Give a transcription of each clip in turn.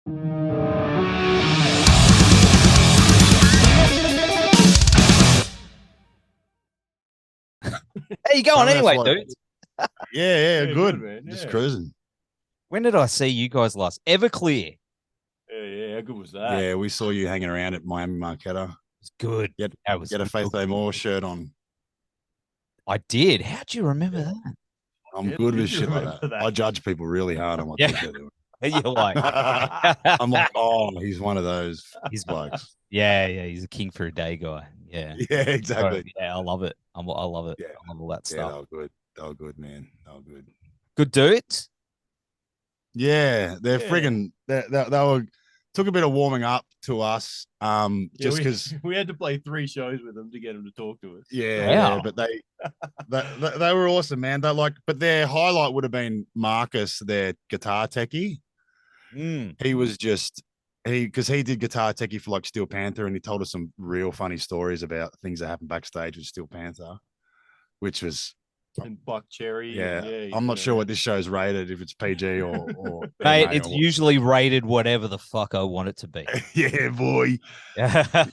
How you going anyway, dude? Yeah, good. Man. Just Yeah. cruising. When did I see you guys last? Everclear. Yeah. How good was that? Yeah, we saw you hanging around at Miami Marquetta. It's good. Get That was a Faith No More shirt on. I did. How'd you remember that? I'm Yeah, good with did you shit like remember that. that? I judge people really hard on what Yeah. they're doing. You're like, I'm like, oh, he's one of those He's- blokes. yeah, he's a king for a day guy. Yeah. Yeah, exactly. Yeah, I love it. I love it. Yeah. I love all that Yeah, stuff. they were good. They were good, man. They were good. Good dudes. Yeah, they're Yeah. friggin' they were took a bit of warming up to us. Just because we had to play 3 shows with them to get them to talk to us. Wow. but they were awesome, man. But their highlight would have been Marcus, their guitar techie. He was just because he did guitar techie for like Steel Panther, and he told us some real funny stories about things that happened backstage with Steel Panther, which was And Buck Cherry. yeah. I'm not sure what this show's rated, if it's PG or Mate, MA it's or usually rated whatever the fuck I want it to be. yeah, boy. Yeah.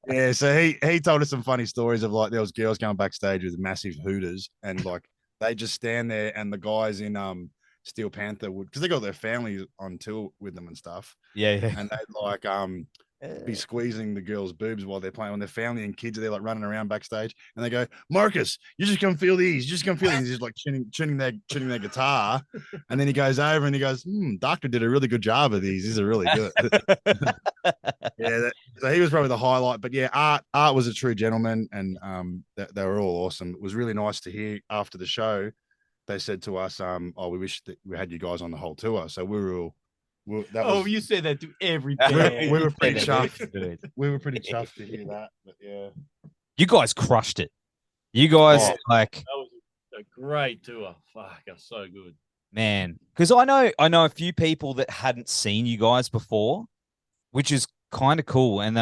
Yeah, so he told us some funny stories of like there was girls going backstage with massive hooters, and like they just stand there, and the guys in Steel Panther would, because they got their families on tour with them and stuff, Yeah. and they'd like be squeezing the girls' boobs while they're playing on their family, and kids are there like running around backstage, and they go, Marcus, you just come feel these, you just come feel these. He's just like tuning their guitar, and then he goes over and he goes, Doctor did a really good job of these are really good. Yeah, so he was probably the highlight. But yeah, Art was a true gentleman, and they were all awesome. It was really nice to hear after the show. They said to us, "Oh, we wish that we had you guys on the whole tour." So we were all. You said that to every we band. were pretty Yeah, chuffed. dude. We were pretty chuffed to hear that. But yeah, You guys crushed it. You guys Oh. like, That was a great tour. Fuck, it was so good. man, because I know a few people that hadn't seen you guys before, which is kind of cool. And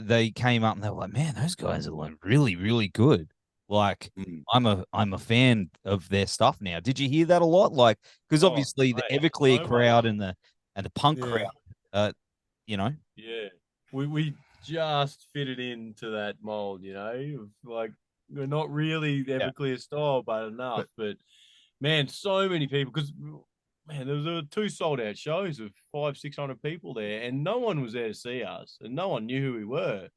they came up and they were like, man, those guys are like really, really good. Like, I'm a fan of their stuff now. Did you hear that a lot? Like, because obviously the mate, Everclear so crowd much. and the punk Yeah. crowd, you know. Yeah. We just fitted into that mold, of like we're not really the Everclear style, but enough. But man, so many people, because man, there were 2 sold out shows of 500-600 people there, and no one was there to see us, and no one knew who we were.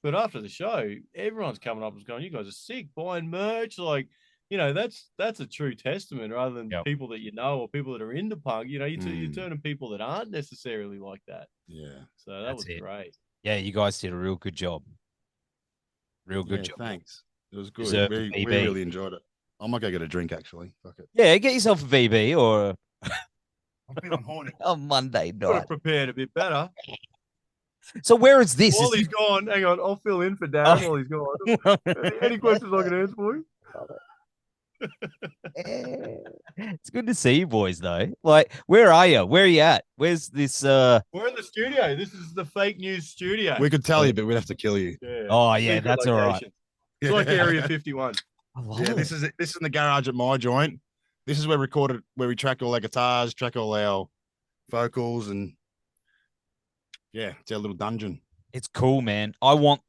But after the show, everyone's coming up and going, "You guys are sick, buying merch." Like, that's a true testament, rather than people that you know or people that are into punk. You're turning people that aren't necessarily like that. yeah. So that was great. Yeah, you guys did a real good job. Real good job. Thanks. It was good. Deserved We a VB. really enjoyed it. I might go get a drink actually. Fuck it. Yeah, get yourself a VB or I'm feeling horny. a Monday Could have night. prepared a bit better. So where is this? While he's gone, hang on, I'll fill in for Darren while he's gone. Any questions I can answer for you? It's good to see you boys though. Like, where are you? Where are you at? Where's this We're in the studio. This is the fake news studio. We could tell you, but we'd have to kill you. Yeah. Oh yeah, Secret that's all right. location. It's like Area 51. I love Yeah, it. this is in the garage at my joint. This is where we track all our guitars, track all our vocals, and yeah, it's our little dungeon. It's cool, man.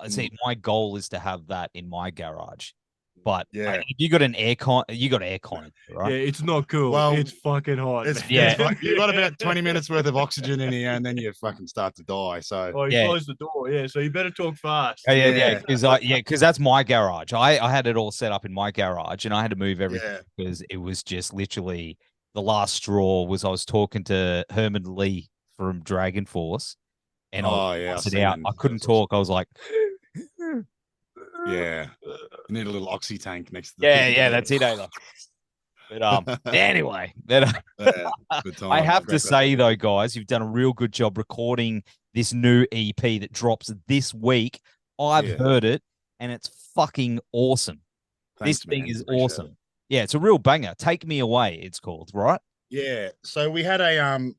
See, my goal is to have that in my garage. But Yeah. if you got an aircon, you got aircon, right? Yeah, it's not cool. Well, it's fucking hot. It's, man. Yeah. you got about 20 minutes worth of oxygen in here, and then you fucking start to die. So Oh, you Yeah. closed the door. Yeah, so you better talk fast. Oh, yeah, Yeah. because that's my garage. I had it all set up in my garage, and I had to move everything yeah, because it was just literally the last straw. Was I was talking to Herman Lee from Dragon Force, and I yeah, was it out. seen I him. couldn't That's awesome. talk. I was like, yeah. You need a little oxy tank next to the yeah, that's it. But anyway, Yeah, good time. I have Great to say though, guys, you've done a real good job recording this new EP that drops this week. I've Yeah. heard it, and it's fucking awesome. Thanks, this thing man. is Appreciate awesome. it. Yeah, it's a real banger. Take Me Away, it's called, right? Yeah. So we had a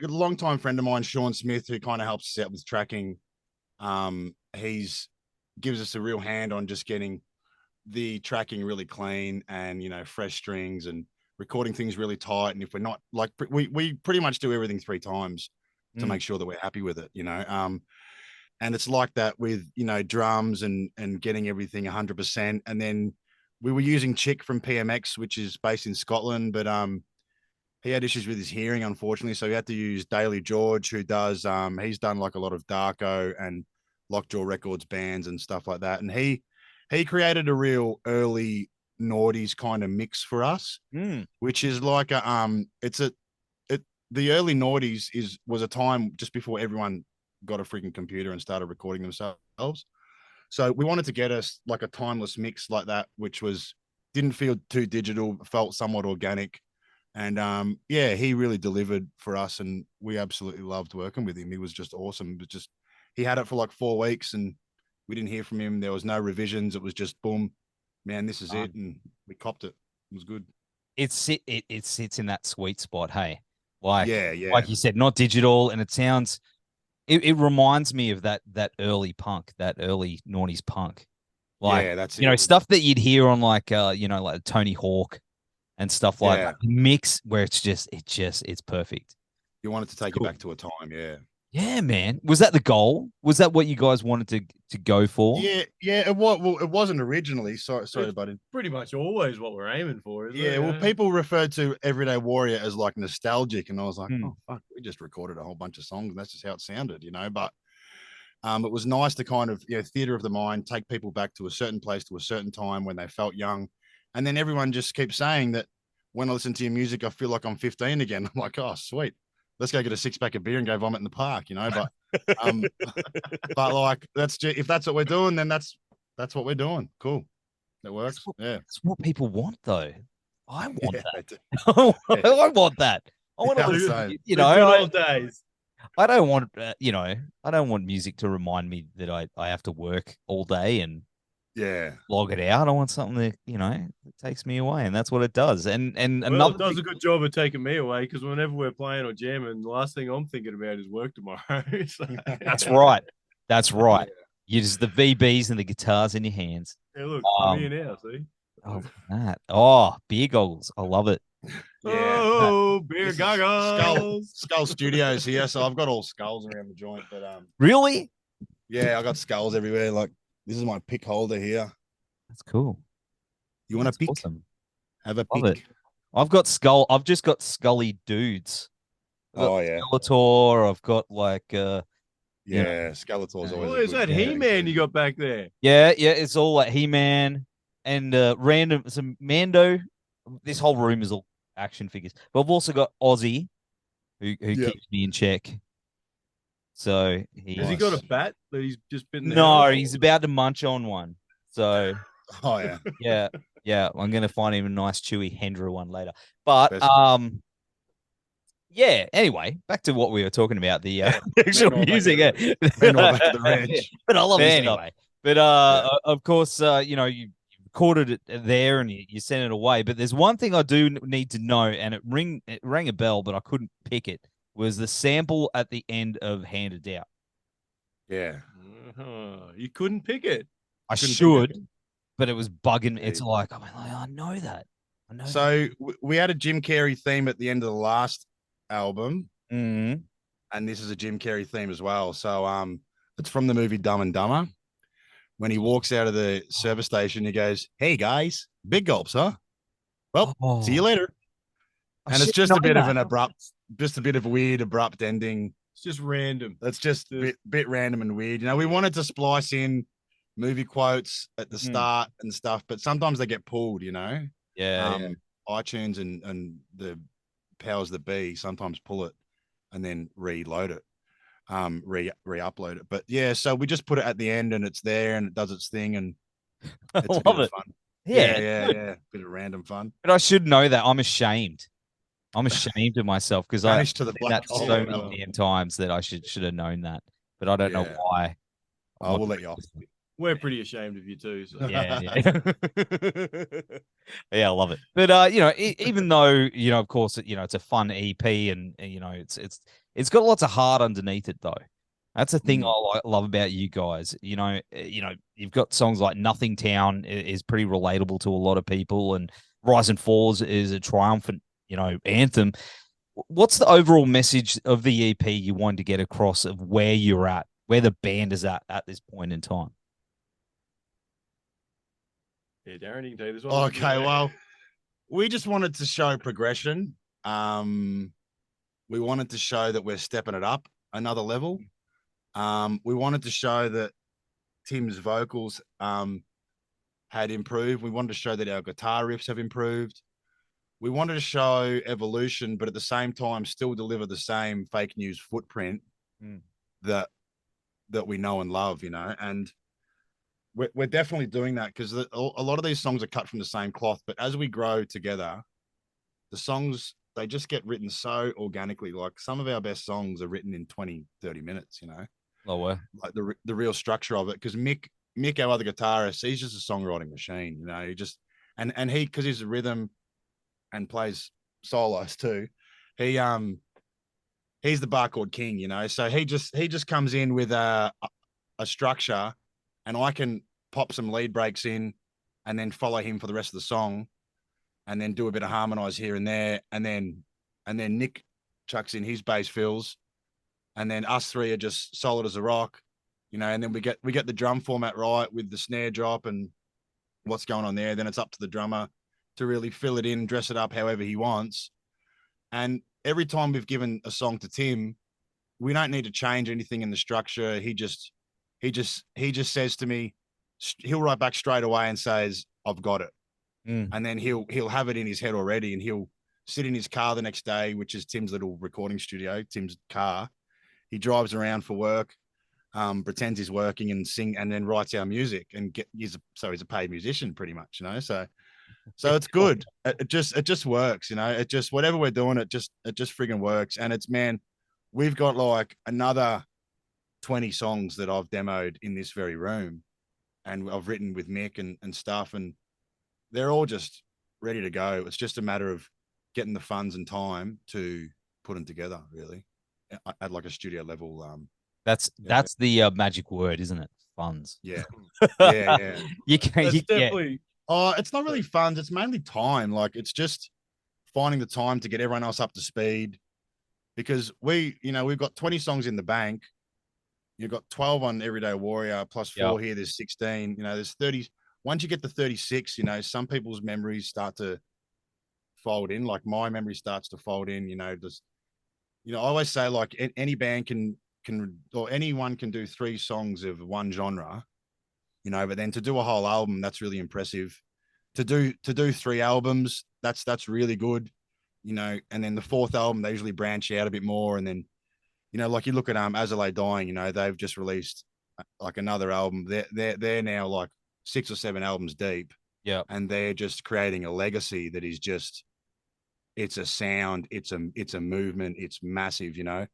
longtime friend of mine, Sean Smith, who kind of helps us out with tracking. He's gives us a real hand on just getting the tracking really clean and fresh strings and recording things really tight. And if we're not like we pretty much do everything 3 times to make sure that we're happy with it, and it's like that with, drums and getting everything 100%. And then we were using Chick from PMX, which is based in Scotland, but he had issues with his hearing, unfortunately. So we had to use Daly George, who does, he's done like a lot of Darko and Lockjaw Records bands and stuff like that. And he created a real early noughties kind of mix for us, which is like the early noughties was a time just before everyone got a freaking computer and started recording themselves. So we wanted to get us like a timeless mix like that, which didn't feel too digital, felt somewhat organic. And he really delivered for us, and we absolutely loved working with him. He was just awesome. It was just, he had it for like 4 weeks and we didn't hear from him. There was no revisions. It was just boom, man, this is it. And we copped it. It was good. It sits in that sweet spot. Hey, like you said, not digital, and it sounds. It reminds me of that early punk, that early noughties punk. Like, that's it. Stuff that you'd hear on like like Tony Hawk and stuff like that. Mix where it's perfect. You wanted to take it back to a time, Yeah, man. Was that the goal? Was that what you guys wanted to go for? Yeah. It was. Well, it wasn't originally. Sorry, buddy. Pretty much always what we're aiming for, isn't it? Well, people referred to Everyday Warrior as like nostalgic, and I was like, oh fuck, we just recorded a whole bunch of songs, and that's just how it sounded, But it was nice to kind of theater of the mind, take people back to a certain place, to a certain time when they felt young, and then everyone just keeps saying that when I listen to your music, I feel like I'm 15 again. I'm like, oh sweet. Let's go get a 6-pack of beer and go vomit in the park, But, but like if that's what we're doing, then that's what we're doing. Cool, that works. That's what people want, though. I want that. I want that. I want to old days. I don't want I don't want music to remind me that I have to work all day and log it out. I want something that that takes me away, and that's what it does. And it does a good job of taking me away, because whenever we're playing or jamming, the last thing I'm thinking about is work tomorrow. So, that's right. You just the VBs and the guitars in your hands. Yeah, look, I'm here now. See. Oh, look at that. Oh, beer goggles. I love it. Beer goggles. Skull Studios here, so I've got all skulls around the joint. But really, I got skulls everywhere. Like, this is my pick holder here. That's cool. You want to pick? Awesome. Have a Love pick. It. I've just got Scully dudes. Skeletor. I've got like Skeletor's always. Is that He-Man you got back there? Yeah, it's all like He-Man and random some Mando. This whole room is all action figures. But I've also got Ozzy, who keeps me in check. So has he got a bat that he's just bitten? No, he's about to munch on one. So yeah. I'm gonna find him a nice chewy Hendra one later. But anyway, back to what we were talking about, the actual music. But I love this anyway. But of course, you recorded it there and you sent it away. But there's one thing I do need to know, and it rang a bell, but I couldn't pick it. Was the sample at the end of Handed Out. Yeah. You couldn't pick it. I should, but it was bugging. It's like, I know that. So we had a Jim Carrey theme at the end of the last album. Mm-hmm. And this is a Jim Carrey theme as well. So it's from the movie Dumb and Dumber. When he walks out of the service station, he goes, "Hey guys, big gulps, huh? Well, see you later." And it's just a bit of an weird, abrupt ending. It's just random. It's just a bit random and weird. We wanted to splice in movie quotes at the start and stuff, but sometimes they get pulled, Yeah. iTunes and the powers that be sometimes pull it and then reload it, re-upload it. But so we just put it at the end and it's there and it does its thing and it's a bit of fun. Yeah. Bit of random fun. But I should know that. I'm ashamed of myself because I to the that so many damn times that I should have known that, but I don't know why. We'll let you off. We're pretty ashamed of you too. So. Yeah. I love it. But even though of course it's a fun EP and it's got lots of heart underneath it though. That's the thing I love about you guys. You've got songs like Nothing Town is pretty relatable to a lot of people, and Rise and Falls is a triumphant anthem. what's the overall message of the EP you wanted to get across of where you're at, where the band is at this point in time? Yeah, Darren, you can take this one. Okay, well, we just wanted to show progression. We wanted to show that we're stepping it up another level. We wanted to show that Tim's vocals had improved. We wanted to show that our guitar riffs have improved. We wanted to show evolution, but at the same time, still deliver the same fake news footprint that we know and love, you know. And we're definitely doing that because a lot of these songs are cut from the same cloth. But as we grow together, the songs, they just get written so organically. Like some of our best songs are written in 20, 30 minutes, you know. Oh, well. Like the real structure of it. Because Mick, our other guitarist, he's just a songwriting machine, you know. He just and he, because he's a rhythm and plays solos too, he's the bar chord king, you know. So he just comes in with a structure, and I can pop some lead breaks in and then follow him for the rest of the song, and then do a bit of harmonize here and there, and then Nick chucks in his bass fills, and then us three are just solid as a rock, you know. And then we get the drum format right with the snare drop and what's going on there. Then it's up to the drummer to really fill it in, dress it up however he wants. And every time we've given a song to Tim, we don't need to change anything in the structure. He just says to me, he'll write back straight away and says, "I've got it." And then he'll have it in his head already, and he'll sit in his car the next day, which is Tim's little recording studio, Tim's car. He drives around for work, pretends he's working and sing, and then writes our music and he's a paid musician pretty much, you know. So it's good. It just works, you know. It just, whatever we're doing, it just friggin' works. And it's, man, we've got like another 20 songs that I've demoed in this very room, and I've written with Mick and stuff, and they're all just ready to go. It's just a matter of getting the funds and time to put them together, really, at like a studio level. That's the magic word, isn't it? Funds. Yeah. Yeah. You can't. Definitely. Oh, it's not really funds. It's mainly time. Like, it's just finding the time to get everyone else up to speed, because we've got 20 songs in the bank. You've got 12 on Everyday Warrior plus 4 here. There's 16. You know, there's 30. Once you get to 36, you know, some people's memories start to fold in. Like my memory starts to fold in. You know, I always say, like, any band can or anyone can do 3 songs of one genre, you know, but then to do a whole album, that's really impressive. To do 3 albums, that's really good, you know. And then the 4th album, they usually branch out a bit more. And then, you know, like you look at As I Lay Dying, you know, they've just released like another album. They're now like 6 or 7 albums deep. Yeah. And they're just creating a legacy that is just, it's a sound, it's a movement, it's massive, you know.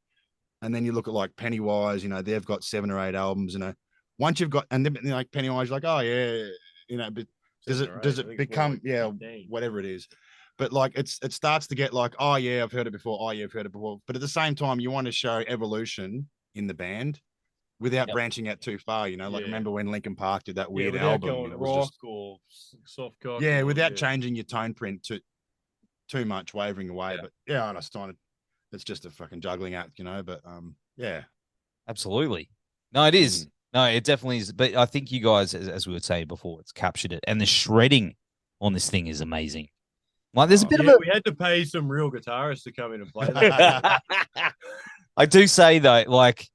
And then you look at like Pennywise, you know, they've got 7 or 8 albums, you know. Once you've got, and then like Pennywise, you're like, oh yeah, you know, but does it become, whatever it is. But like it starts to get like, oh yeah, I've heard it before. Oh yeah, I've heard it before. But at the same time, you want to show evolution in the band without branching out too far, you know. Like, remember when Linkin Park did that weird album? Going it was rock just, or soft cock. Yeah, without changing your tone print too much, wavering away. But yeah, I understand. It's just a fucking juggling act, you know. But yeah, absolutely. No, it is. No, it definitely is. But I think you guys, as we were saying before, it's captured it, and the shredding on this thing is amazing. Like, there's a bit of we had to pay some real guitarists to come in and play that. I do say though, like,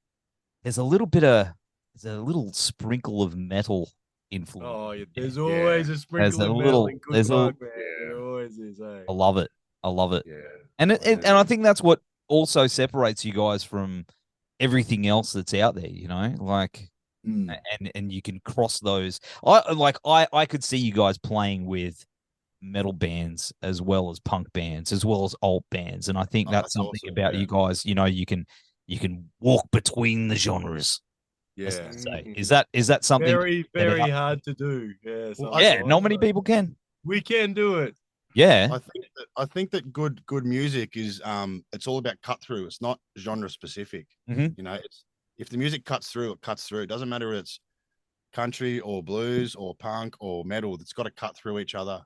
there's a little sprinkle of metal influence. Oh, yeah, there's always a sprinkle of metal in good luck, man. There always is. I love it. Yeah. And and I think that's what also separates you guys from everything else that's out there, you know, like, and you can cross those. I could see you guys playing with metal bands as well as punk bands as well as alt bands, and I think that's something awesome about you guys. You know, you can walk between the genres. Yeah. Is that something very hard to do? Yeah. Yeah. Not many people can. We can do it. Yeah. I think that good music is it's all about cut through. It's not genre specific. You know, if the music cuts through, it cuts through. It doesn't matter if it's country or blues or punk or metal. It's got to cut through each other.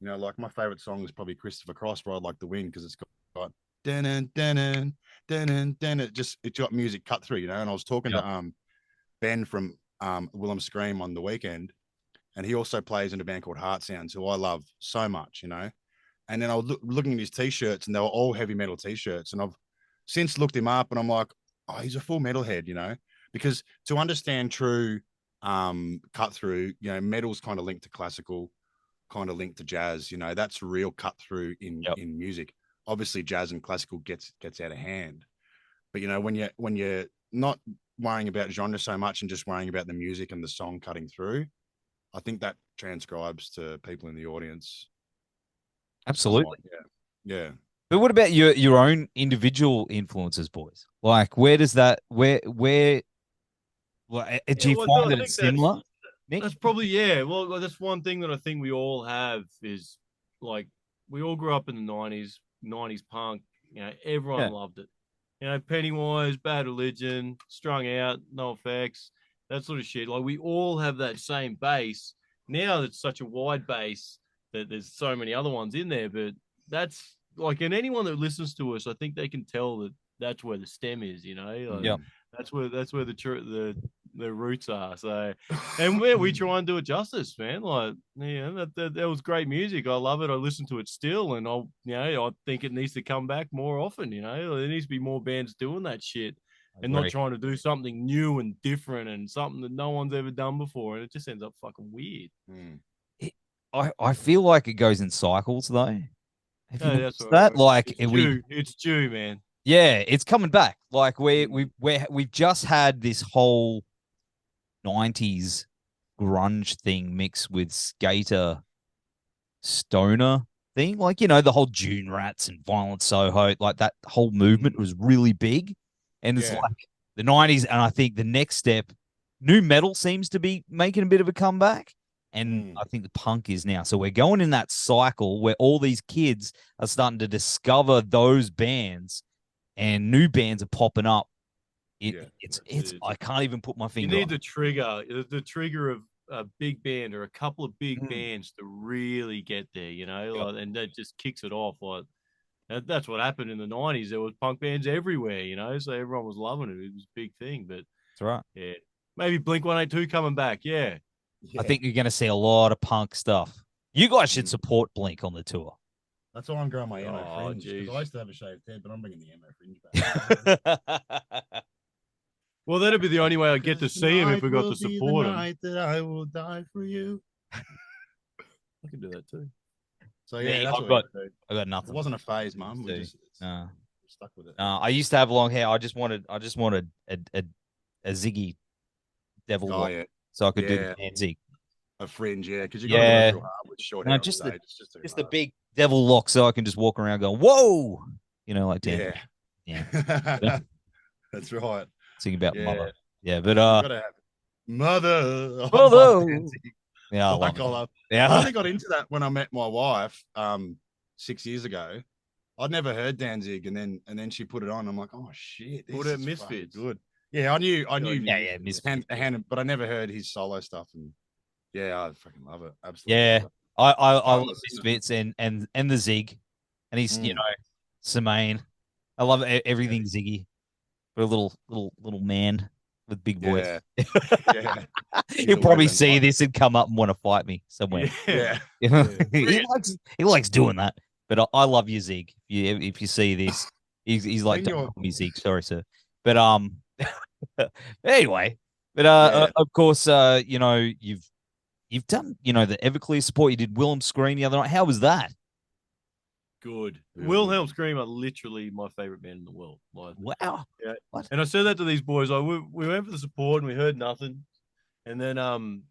You know, like my favorite song is probably Christopher Cross, Ride Like the Wind, because it's got dun dun dun dun. It got music cut through, And I was talking to Ben from Willem Scream on the weekend, and he also plays in a band called Heart Sounds, who I love so much, And then I was looking at his t-shirts, and they were all heavy metal t-shirts, and I've since looked him up, and I'm like, oh, he's a full metalhead, because to understand true cut through, metal's kind of linked to classical, kind of linked to jazz, that's real cut through in music. Obviously jazz and classical gets out of hand, but when you're not worrying about genre so much and just worrying about the music and the song cutting through, I think that transcribes to people in the audience. Absolutely. Yeah. But what about your own individual influences, boys? Like, where does that do you find that it's similar? Nick? That's probably Well, that's one thing that I think we all have is like we all grew up in the '90s punk. Everyone loved it. Pennywise, Bad Religion, Strung Out, No Effects, that sort of shit. Like we all have that same base. Now it's such a wide base that there's so many other ones in there, but that's like, and anyone that listens to us, I think they can tell that that's where the stem is, Like, that's where the roots are. So, and we try and do it justice, man. Like, that was great music. I love it. I listen to it still, and I think it needs to come back more often. There needs to be more bands doing that shit. And not trying to do something new and different and something that no one's ever done before, and it just ends up fucking weird. I feel like it goes in cycles, though. That's that like it's due, man. Yeah, it's coming back. Like we've just had this whole '90s grunge thing mixed with skater stoner thing. Like, the whole Dune Rats and Violent Soho, like that whole movement was really big. And it's like the '90s, and I think the next step, new metal seems to be making a bit of a comeback. And I think the punk is now. So we're going in that cycle where all these kids are starting to discover those bands, and new bands are popping up. It's I can't even put my finger. You need the trigger of a big band or a couple of big bands to really get there, like, and that just kicks it off. Like that's what happened in the '90s. There was punk bands everywhere, so everyone was loving it. It was a big thing. But that's right. Yeah, maybe Blink-182 coming back. Yeah. I think you're going to see a lot of punk stuff. You guys should support Blink on the tour. That's why I'm growing my emo fringe. Because I used to have a shaved head, but I'm bringing the emo fringe back. Well, that'd be the only way I get to see him if we got to support him. Night that I will die for you. I can do that too. So that's I got nothing. It wasn't a phase, Mum. We just stuck with it. I used to have long hair. I just wanted a Ziggy devil look. Yeah. So I could do the Danzig. A fringe, because you got to go real hard with short hair. Just the big devil lock, so I can just walk around going, whoa, like Danzig. Yeah. That's right. Sing about mother. Yeah, but gotta have mother. Yeah, I only got into that when I met my wife 6 years ago. I'd never heard Danzig, and then she put it on. I'm like, oh shit, what about Misfits? Good. Yeah, I knew. Misfits. But I never heard his solo stuff, and I fucking love it. Absolutely. Yeah, I love Misfits and the Zig, and he's Semaine. I love everything Ziggy, for a little man with big voice. Yeah. He'll probably see this and come up and want to fight me somewhere. Yeah. He likes doing that. But I love you, Zig. If you see this, he's like, don't call me Zig. Sorry, sir. But anyway, but of course, you've done the Everclear support. You did Wilhelm Scream the other night. How was that? Good. Wilhelm Scream are literally my favorite band in the world. Like, wow. Yeah. What? And I said that to these boys. We went for the support and we heard nothing. And then I'm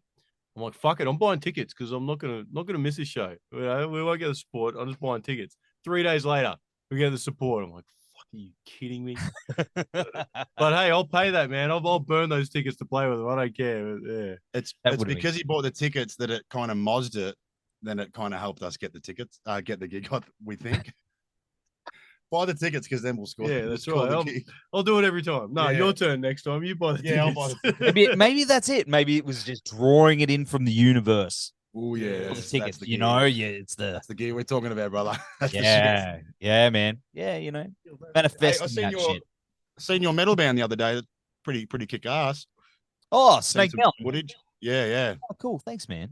like, fuck it, I'm buying tickets because I'm not gonna miss this show. We won't get the support. I'm just buying tickets. 3 days later, we get the support. I'm like, fuck, are you kidding me? But hey, I'll pay that, man. I'll burn those tickets to play with them. I don't care. But, yeah, it's because he bought the tickets that it kind of mozzed it. Then it kind of helped us get the tickets, get the gig. We think. Buy the tickets because then we'll score. Yeah, that's right. I'll do it every time. No, your turn next time. You buy the tickets. I'll buy the tickets. Maybe that's it. Maybe it was just drawing it in from the universe. Oh yeah, For the that's tickets, the you gear. know, yeah, it's the That's the gear we're talking about, brother. That's the shit. yeah, man, yeah, you know, Hey, I manifesting seen that your shit. metal band the other day. Pretty kick ass. Oh, Seen Snake some Mountain. footage. Yeah. Oh, cool. Thanks, man.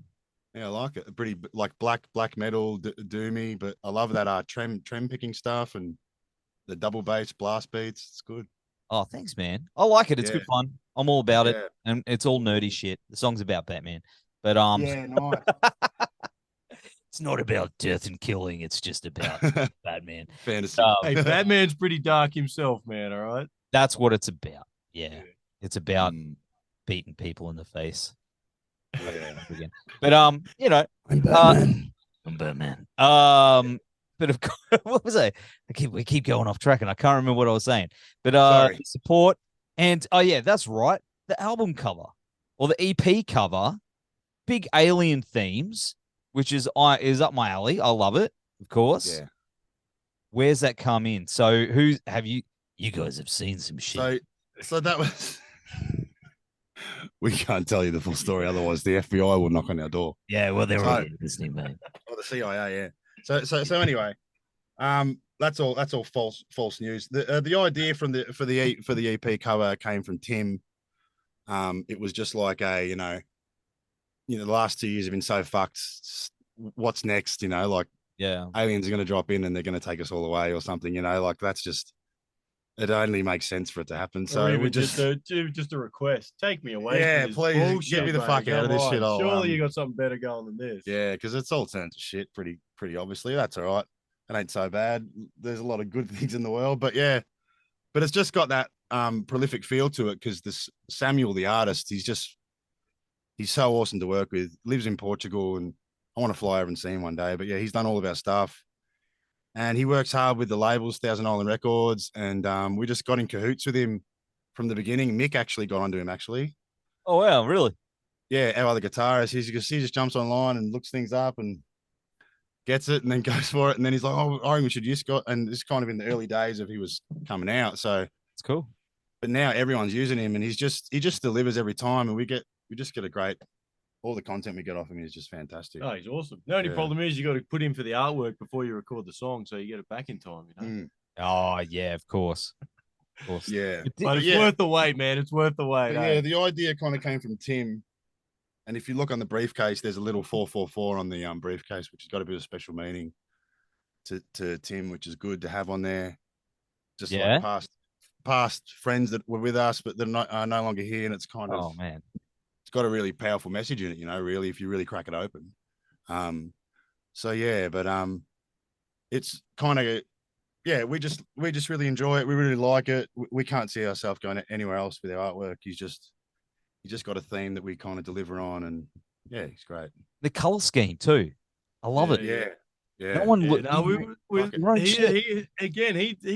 Yeah, I like it. Pretty like black metal, doomy, but I love that trem picking stuff and the double bass blast beats. It's good. Oh, thanks, man. I like it. It's Yeah, good fun. I'm all about it, yeah, and it's all nerdy shit. The song's about Batman, but yeah. Nice. it's not about death and killing. It's just about Batman. Fantasy. Hey, Batman's pretty dark himself, man. All right. That's what it's about. Yeah, Yeah. it's about Mm, beating people in the face. yeah. Again. But you know, I'm Batman. I'm Batman. But of course, what was I? We keep going off track, and I can't remember what I was saying. But Sorry. support and oh yeah, that's right. The album cover or the EP cover, big alien themes, which is up my alley. I love it, of course. Yeah. Where's that come in? So who have you? You guys have seen some shit. So that was. We can't tell you the full story, otherwise the FBI will knock on our door. Yeah, well, they're So- already listening, mate. Or the CIA, yeah. So anyway, that's all false news. The idea for the EP cover came from Tim. It was just like the last 2 years have been so fucked. What's next? Like Yeah. aliens are going to drop in and they're going to take us all away or something. Like that's just. It only makes sense for it to happen. So Or even we just a request. Take me away. Yeah, from this please, bullshit, get me the mate. fuck out of Come this on. shit. Surely you got something better going than this. Yeah, because it's all turned to shit pretty obviously. That's all right. It ain't so bad. There's a lot of good things in the world, but yeah, but it's just got that prolific feel to it because this Samuel, the artist, he's so awesome to work with. Lives in Portugal, and I want to fly over and see him one day. But yeah, he's done all of our stuff, and he works hard with the labels, Thousand Island Records, and we just got in cahoots with him from the beginning. Mick actually got onto him actually. Oh wow, really? Yeah, our other guitarist, he just jumps online and looks things up and gets it and then goes for it. And then he's like, oh, I reckon we should use Scott. And it's kind of in the early days of he was coming out. So It's cool. but now everyone's using him and he just delivers every time. And we just get all the content we get off him is just fantastic. Oh, he's awesome. The only Yeah. problem is you got to put in for the artwork before you record the song, so you get it back in time. Oh yeah, of course. Of course. Yeah. But it's yeah. worth the wait, man. It's worth the wait. But eh? yeah, the idea kind of came from Tim. And if you look on the briefcase, there's a little 444 on the briefcase, which has got a bit of special meaning to Tim, which is good to have on there. Just Yeah. like past friends that were with us, but they're are no longer here. And it's kind of, Oh man. it's got a really powerful message in it, really, if you really crack it open. So yeah, but it's kind of, yeah, we just really enjoy it. We really like it. We can't see ourselves going anywhere else with our artwork. He's just got a theme that we kind of deliver on, and yeah, he's great. The color scheme too. I love it. Yeah. No one Yeah, look. no, Right he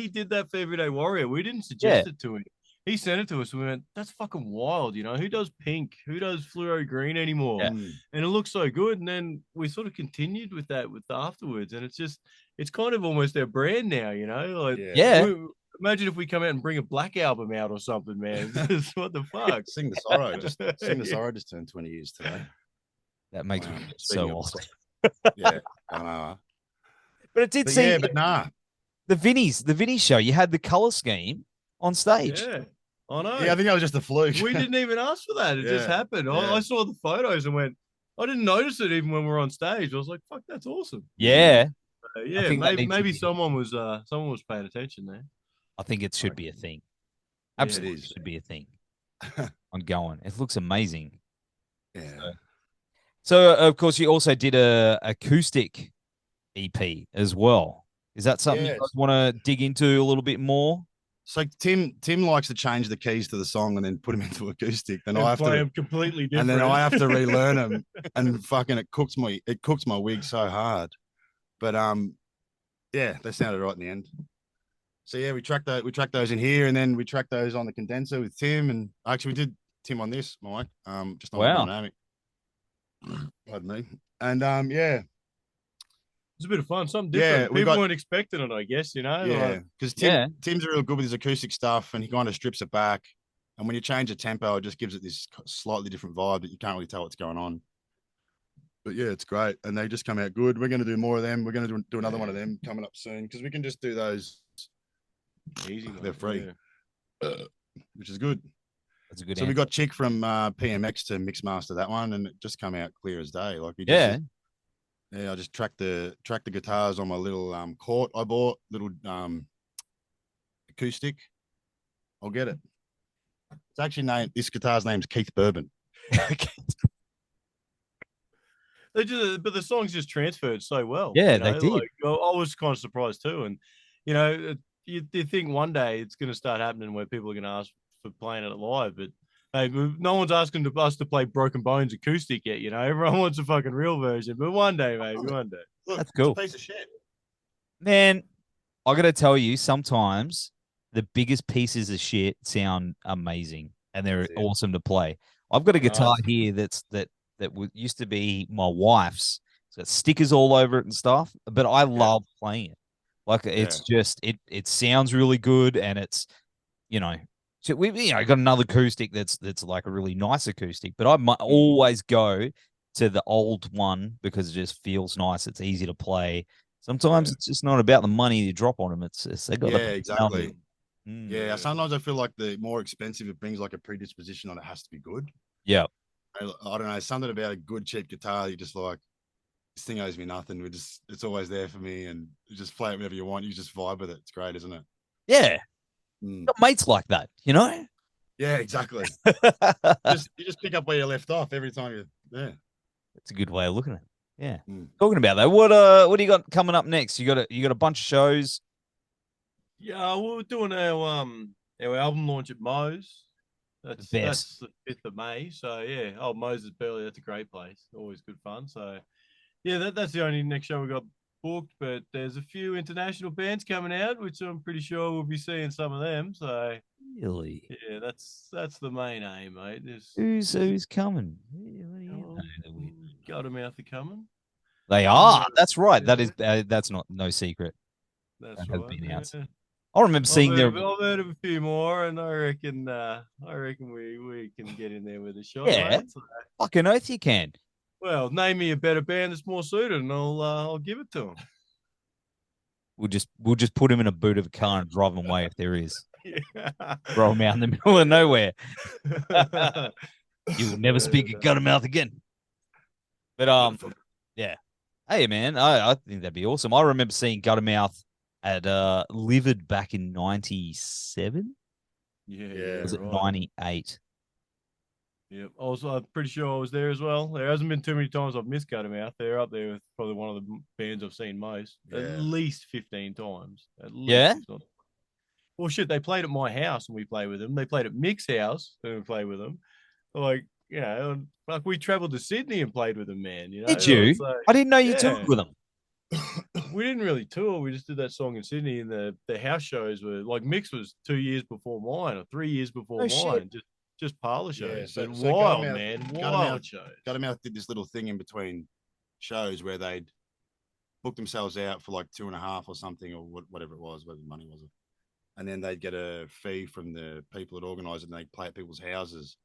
did that for Everyday Warrior. We didn't suggest it to him. He sent it to us. We went, that's fucking wild. Who does pink? Who does fluoro green anymore? Yeah. And it looks so good. And then we sort of continued with that afterwards. And it's kind of almost our brand now, like, Yeah. imagine if we come out and bring a Black album out or something, man. What the fuck? Sing the Sorrow. Just turned 20 years today. That makes Wow. me Speaking so of- awesome. Yeah, I know. But it did But seem yeah, but nah. the Vinny show. You had the color scheme on stage. Yeah, I know. Yeah, I think that was just a fluke. We didn't even ask for that. It just Yeah, happened. yeah. I saw the photos and went, I didn't notice it even when we were on stage. I was like, fuck, that's awesome. Yeah. Yeah, think that maybe needs to someone was paying attention there. I think it should be a thing. Yeah, it Absolutely is. should be a thing. Ongoing. It looks amazing. Yeah. So of course you also did a acoustic EP as well. Is that something you Yes. guys want to dig into a little bit more? So Tim likes to change the keys to the song and then put them into acoustic. Then And I have play to, them completely different. and then I have to relearn them, and fucking it cooks my wig so hard. But yeah, they sounded right in the end. So yeah, we tracked those in here, and then we tracked those on the condenser with Tim, and actually we did Tim on this mic, just on Wow. the dynamic. Pardon me. And yeah, It's a bit of fun, something Yeah, different. we People got- weren't expecting it, I guess, yeah, like, because Yeah. Tim's real good with his acoustic stuff, and he kind of strips it back. And when you change the tempo, it just gives it this slightly different vibe that you can't really tell what's going on. But yeah, it's great, and they just come out good. We're going to do more of them. We're going to do another one of them coming up soon because we can just do those Easy. They're free, which is good. That's a good. So answer. we got Chick from PMX to mix master that one, and it just come out clear as day. Like we Yeah. Yeah, I just tracked the guitars on my little court I bought, little acoustic. I'll get it. It's actually this guitar's name's Keith Bourbon. But the songs just transferred so well. Yeah, they did. Like, I was kind of surprised too. And, you think one day it's going to start happening where people are going to ask for playing it live. But, hey, no one's asking us to play Broken Bones acoustic yet, Everyone wants a fucking real version. But one day, maybe, one day. Look, that's cool. It's a piece of shit. Man, I got to tell you, sometimes the biggest pieces of shit sound amazing and they're awesome to play. I've got a guitar here that used to be my wife's. It's got stickers all over it and stuff, but I love playing it. Like it's just it sounds really good, and it's so we got another acoustic that's like a really nice acoustic, but I might always go to the old one because it just feels nice. It's easy to play. Sometimes it's just not about the money you drop on them. It's they got exactly. Yeah, sometimes I feel like the more expensive it brings like a predisposition on it has to be good. Yeah. I don't know, something about a good cheap guitar. You just like, this thing owes me nothing. It's always there for me, and you just play it whenever you want. You just vibe with it. It's great, isn't it? Yeah. Got mates like that, Yeah, exactly. you just pick up where you left off every time you. Yeah. That's a good way of looking at it. Yeah. Talking about that, what do you got coming up next? You got a bunch of shows. Yeah, we're doing our album launch at Moe's. That's the 5th of May. So yeah, Moses Burley, that's a great place. Always good fun. So yeah, that's the only next show we got booked, but there's a few international bands coming out, which I'm pretty sure we'll be seeing some of them. So really, yeah, that's the main aim, mate. Who's coming? Guttermouth are coming. They are. That's right. That's no secret. That's that right. Been out. I remember seeing I've heard of a few more, and I reckon we can get in there with a shot. Yeah, so. Fucking oath you can. Well, name me a better band that's more suited, and I'll give it to them. We'll just put him in a boot of a car and drive him away if there is. Throw him out in the middle of nowhere. You'll never speak of Guttermouth again. But yeah. Hey man, I think that'd be awesome. I remember seeing Guttermouth at Livid back in 97. Yeah. Was it 98? Yep. Also, I'm pretty sure I was there as well. There hasn't been too many times I've missed Guttermouth. They're up there with probably one of the bands I've seen most. Yeah. At least 15 times. At least. Yeah. Well, shit, they played at my house and we played with them. They played at Mick's house and we played with them. Like, like we traveled to Sydney and played with them, man. Did you? Like, I didn't know you toured with them. We didn't really tour. We just did that song in Sydney, and the house shows were like Mick's was 2 years before mine or 3 years before mine. Shit. Just parlor shows. Yeah, so wild, man. Wild shows. Guttermouth did this little thing in between shows where they'd book themselves out for like 2.5 or something, or whatever it was, whatever the money was. And then they'd get a fee from the people that organise it, and they'd play at people's houses.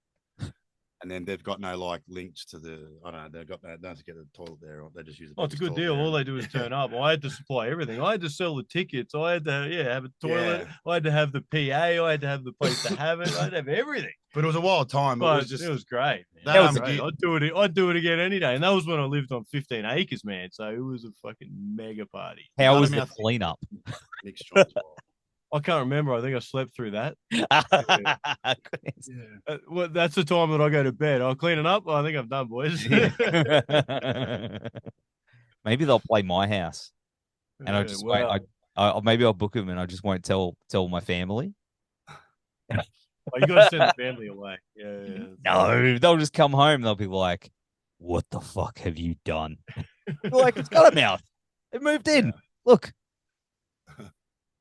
And then they've got no like links to I don't know, they've got no, don't have to get a toilet there, or they just use it. Oh, it's a good deal. All they do is turn up. I had to supply everything. I had to sell the tickets. I had to have a toilet. Yeah. I had to have the PA. I had to have the place to have it. I had to have everything. But it was a wild time. It was great. Man. That was great. I'd do it again any day. And that was when I lived on 15 acres, man. So it was a fucking mega party. How was the cleanup? I can't remember. I think I slept through that. Well, that's the time that I go to bed. I'll clean it up. I think I'm done, boys. Maybe they'll play my house, and I'll just wait. Maybe I'll book them, and I just won't tell my family. You got to send the family away. Yeah. No, they'll just come home. They'll be like, "What the fuck have you done?" Like, it's got a mouth. It moved in. Yeah. Look.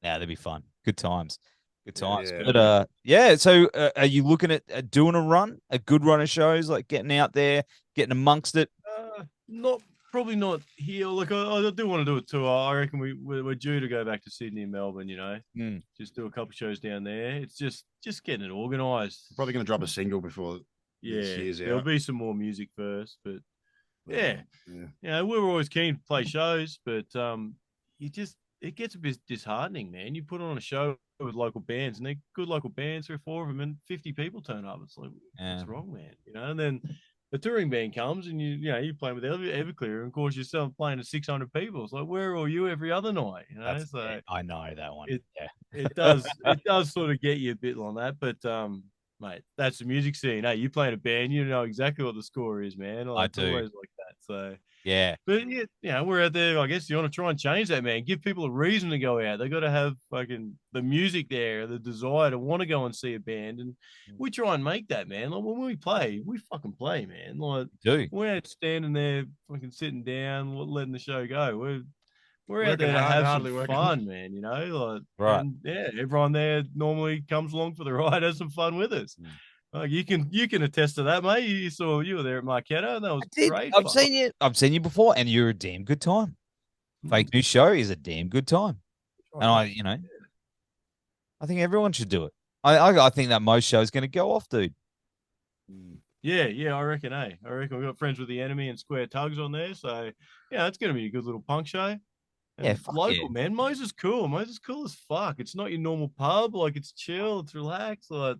That'd be fun. Good times. But so are you looking at doing a good run of shows, like getting out there, getting amongst it? Probably not here. Like I do want to do a tour. I reckon we're due to go back to Sydney and Melbourne. Just do a couple shows down there. It's just getting it organised. Probably going to drop a single before. Yeah, there'll be some more music first, but Yeah. We were always keen to play shows, but it gets a bit disheartening, man. You put on a show with local bands, and they're good local bands, 3 or 4 of them, and 50 people turn up. It's like, what's wrong, man? And then the touring band comes, and you're playing with Everclear, and of course you're playing to 600 people. It's like, where are all you every other night? So I know that one. It does sort of get you a bit on that, but mate, that's the music scene. Hey, you playing a band, you know exactly what the score is, man. I it's do. Always like that. So yeah, but we're out there. I guess you want to try and change that, man. Give people a reason to go out. They got to have fucking the music there, the desire to want to go and see a band, and we try and make that, man. Like when we play, we fucking play, man. Like we're not standing there, fucking sitting down, letting the show go. We're out there to have some fun, man. right? And everyone there normally comes along for the ride, has some fun with us. You can attest to that, mate. You were there at Marquetta, and that was great. I've seen you before, and you're a damn good time. Fake news show is a damn good time, and I think everyone should do it. I think that most shows going to go off, dude. Yeah, I reckon. I reckon we've got Friends with the Enemy and Square Tugs on there, so it's going to be a good little punk show. And local, man. Mo's is cool. Mo's is cool as fuck. It's not your normal pub. Like, it's chill. It's relaxed. Like,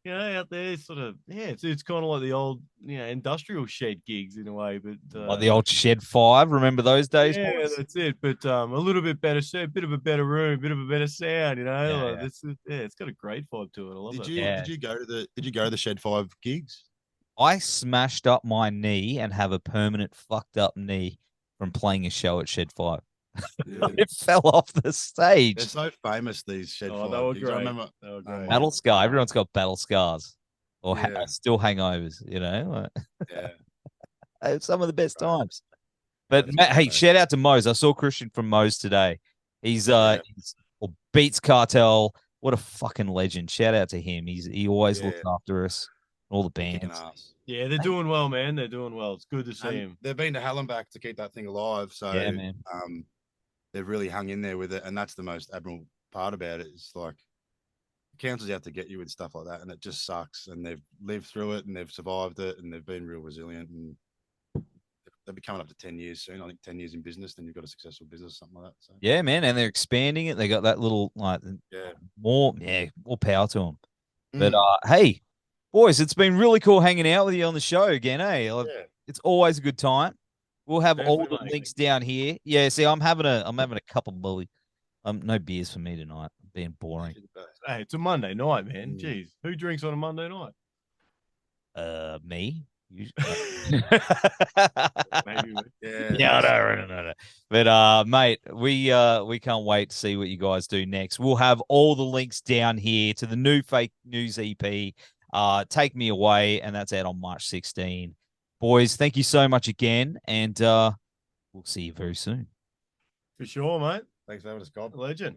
out there, sort of, it's kind of like the old, industrial shed gigs in a way. But like the old Shed 5. Remember those days? Yeah, boys? that's it. But a little bit better set, a bit of a better room, a bit of a better sound. It's got a great vibe to it. I love it. Did you go to the Shed 5 gigs? I smashed up my knee and have a permanent fucked up knee from playing a show at Shed 5. It fell off the stage. They're so famous, these Shed 5 they were gigs. great. I remember battle scar. Everyone's got battle scars or still hangovers, some of the best times. But hey, shout out to Mose. I saw Christian from Mose today. He's Beats Cartel. What a fucking legend. Shout out to him. He always looks after us, all the bands. Yeah, they're doing well, man. They're doing well. It's good to see him. They've been to Hallenbach to keep that thing alive. So man. They've really hung in there with it, and that's the most admirable part about it. It's like councils out to get you with stuff like that, and it just sucks. And they've lived through it, and they've survived it, and they've been real resilient. And they'll be coming up to 10 years soon. I think 10 years in business, then you've got a successful business, something like that. So. Yeah, man, and they're expanding it. They got that little more power to them. But hey, boys, it's been really cool hanging out with you on the show again. It's always a good time. We'll have all the links down here. Yeah, see, I'm having a cup of bully. No beers for me tonight. I'm being boring. Hey, it's a Monday night, man. Jeez, who drinks on a Monday night? Me. Maybe. No. But mate, we can't wait to see what you guys do next. We'll have all the links down here to the new Fake News EP. Take Me Away, and that's out on March 16. Boys, thank you so much again, and we'll see you very soon. For sure, mate. Thanks for having us, God. Legend.